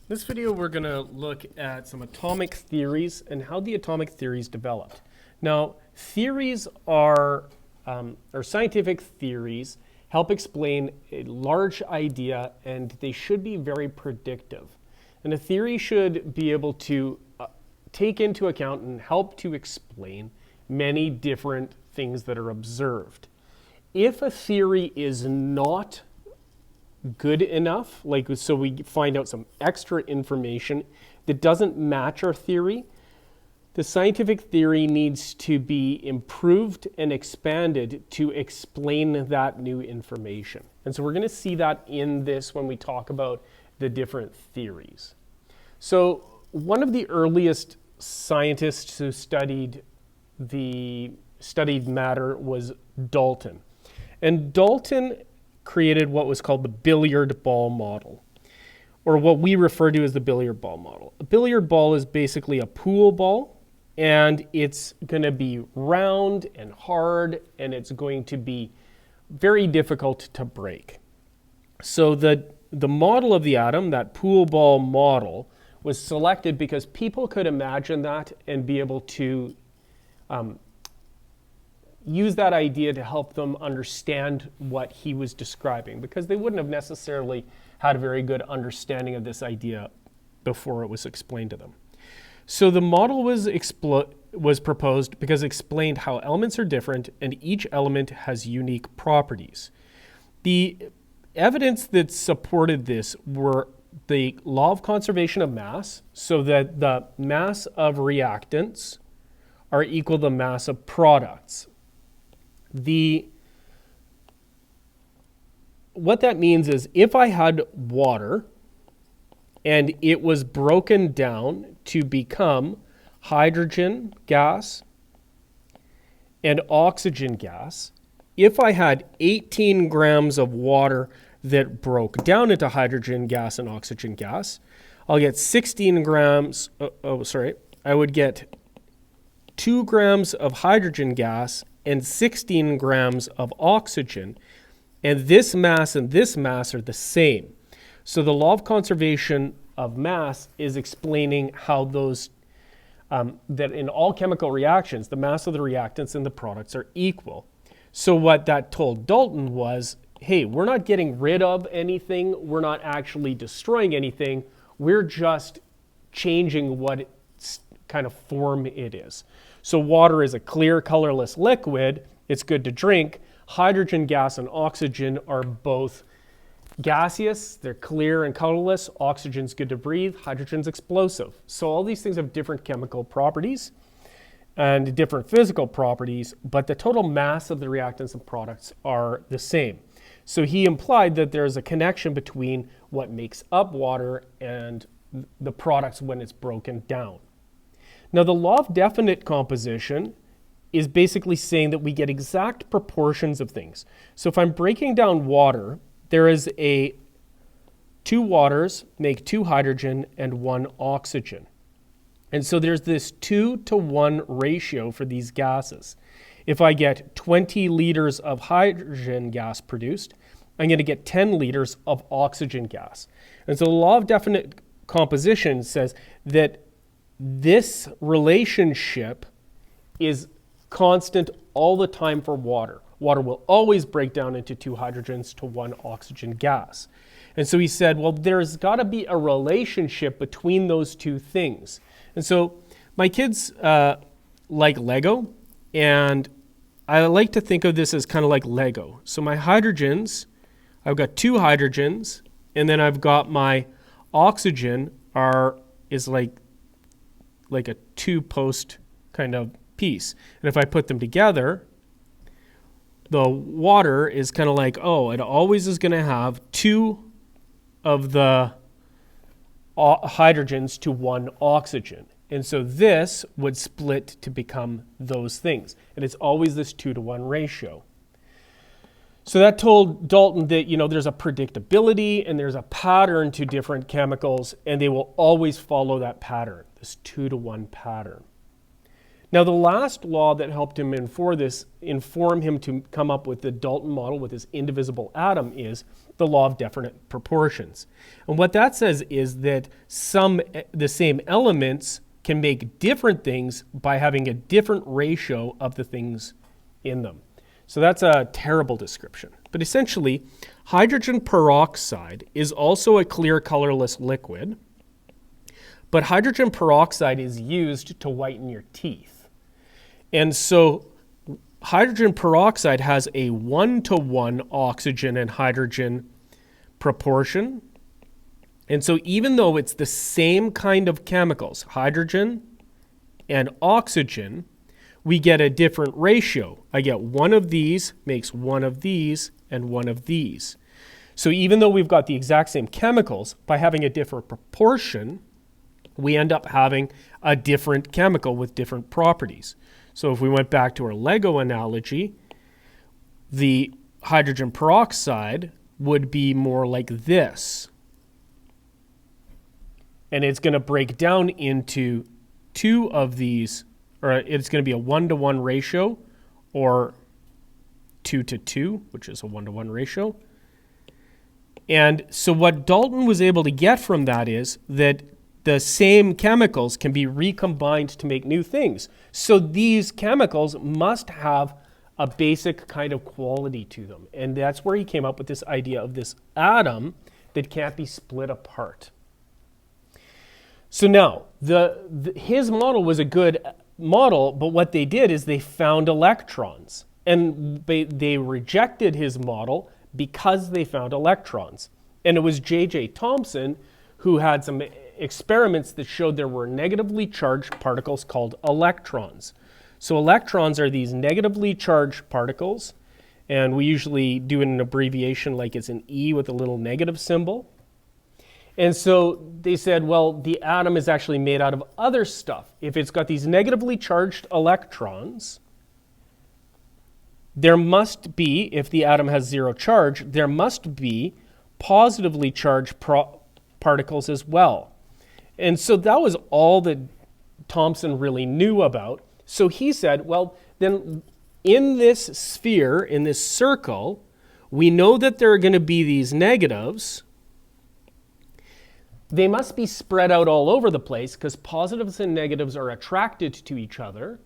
This video we're going to look at some atomic theories and how the atomic theories developed. Now, theories or scientific theories help explain a large idea, and they should be very predictive. And a theory should be able to take into account and help to explain many different things that are observed. If a theory is not good enough, so we find out some extra information that doesn't match our theory, the scientific theory needs to be improved and expanded to explain that new information. And so we're going to see that in this when we talk about the different theories. So one of the earliest scientists who studied matter was Dalton. And Dalton created what was called the billiard ball model, or what we refer to as the billiard ball model. A billiard ball is basically a pool ball, and it's going to be round and hard, and it's going to be very difficult to break. So the model of the atom, that pool ball model, was selected because people could imagine that and be able to use that idea to help them understand what he was describing, because they wouldn't have necessarily had a very good understanding of this idea before it was explained to them. So the model was proposed because it explained how elements are different and each element has unique properties. The evidence that supported this were the law of conservation of mass, so that the mass of reactants are equal to the mass of products. What that means is if I had water and it was broken down to become hydrogen gas and oxygen gas, if I had 18 grams of water that broke down into hydrogen gas and oxygen gas, I'll get 16 grams, I would get 2 grams of hydrogen gas and 16 grams of oxygen, and this mass are the same. So the law of conservation of mass is explaining how those, that in all chemical reactions, the mass of the reactants and the products are equal. So what that told Dalton was, hey, we're not getting rid of anything, we're not actually destroying anything, we're just changing what kind of form it is. So water is a clear, colorless liquid. It's good to drink. Hydrogen gas and oxygen are both gaseous. They're clear and colorless. Oxygen's good to breathe. Hydrogen's explosive. So all these things have different chemical properties and different physical properties, but the total mass of the reactants and products are the same. So he implied that there's a connection between what makes up water and the products when it's broken down. Now, the law of definite composition is basically saying that we get exact proportions of things. So if I'm breaking down water, there is two waters make 2 hydrogen and 1 oxygen. And so there's this 2-to-1 ratio for these gases. If I get 20 liters of hydrogen gas produced, I'm going to get 10 liters of oxygen gas. And so the law of definite composition says that this relationship is constant all the time for water. Water will always break down into 2 hydrogens to 1 oxygen gas. And so he said, well, there's got to be a relationship between those two things. And so my kids like Lego, and I like to think of this as kind of like Lego. So my hydrogens, I've got 2 hydrogens, and then I've got my oxygen is like a 2-post kind of piece. And if I put them together, the water is kind of like, it always is going to have 2 of the hydrogens to 1 oxygen. And so this would split to become those things. And it's always this 2-to-1 ratio. So that told Dalton that, there's a predictability and there's a pattern to different chemicals, and they will always follow that pattern, this 2-to-1 pattern. Now, the last law that helped him inform him to come up with the Dalton model with his indivisible atom is the law of definite proportions. And what that says is that the same elements can make different things by having a different ratio of the things in them. So that's a terrible description. But essentially, hydrogen peroxide is also a clear colorless liquid, but hydrogen peroxide is used to whiten your teeth. And so hydrogen peroxide has a 1-to-1 oxygen and hydrogen proportion. And so even though it's the same kind of chemicals, hydrogen and oxygen, we get a different ratio. I get one of these makes one of these and one of these. So even though we've got the exact same chemicals, by having a different proportion, we end up having a different chemical with different properties. So if we went back to our Lego analogy, the hydrogen peroxide would be more like this. And it's going to break down into two of these, or it's going to be a 1-to-1 ratio, or 2-to-2, which is a 1-to-1 ratio. And so what Dalton was able to get from that is that the same chemicals can be recombined to make new things. So these chemicals must have a basic kind of quality to them. And that's where he came up with this idea of this atom that can't be split apart. So now, his model was a good model, but what they did is they found electrons. And they rejected his model because they found electrons. And it was J.J. Thompson who had some experiments that showed there were negatively charged particles called electrons. So electrons are these negatively charged particles, and we usually do an abbreviation like it's an E with a little negative symbol. And so they said, well, the atom is actually made out of other stuff. If it's got these negatively charged electrons, there must be, if the atom has zero charge, there must be positively charged particles as well. And so that was all that Thomson really knew about. So he said, well, then in this sphere, in this circle, we know that there are going to be these negatives. They must be spread out all over the place because positives and negatives are attracted to each other,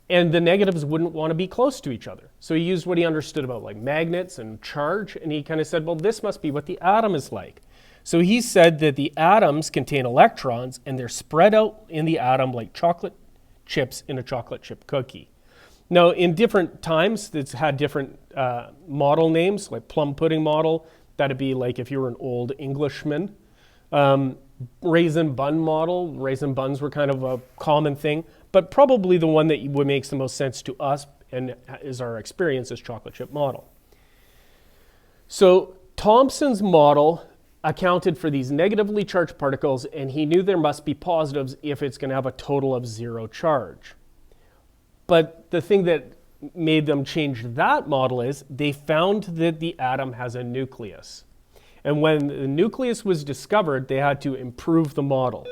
and the negatives wouldn't want to be close to each other. So he used what he understood about like magnets and charge, and he kind of said, well, this must be what the atom is like. So he said that the atoms contain electrons, and they're spread out in the atom like chocolate chips in a chocolate chip cookie. Now, in different times, it's had different model names, like plum pudding model. That'd be like if you were an old Englishman. Raisin bun model. Raisin buns were kind of a common thing, but probably the one that makes the most sense to us and is our experience is chocolate chip model. So Thomson's model accounted for these negatively charged particles, and he knew there must be positives if it's going to have a total of zero charge. But the thing that made them change that model is they found that the atom has a nucleus. And when the nucleus was discovered, they had to improve the model.